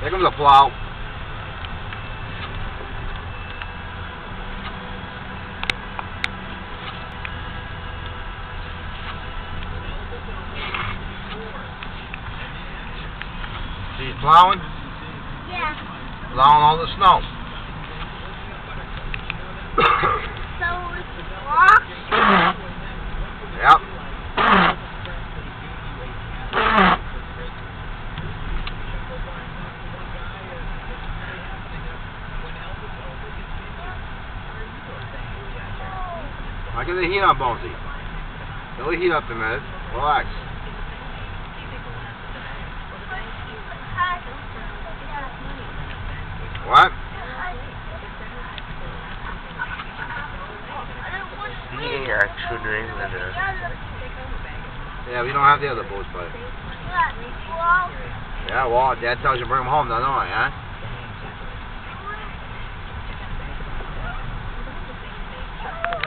Here comes the plow. She's plowing? Yeah. Plowing all the snow. So it's rocks? Yep. I get the heat on, Bonesy. Get the heat up a minute. Relax. What? Yeah, we don't have the other boats, buddy. Yeah, well, Dad tells you to bring them home, don't know, huh?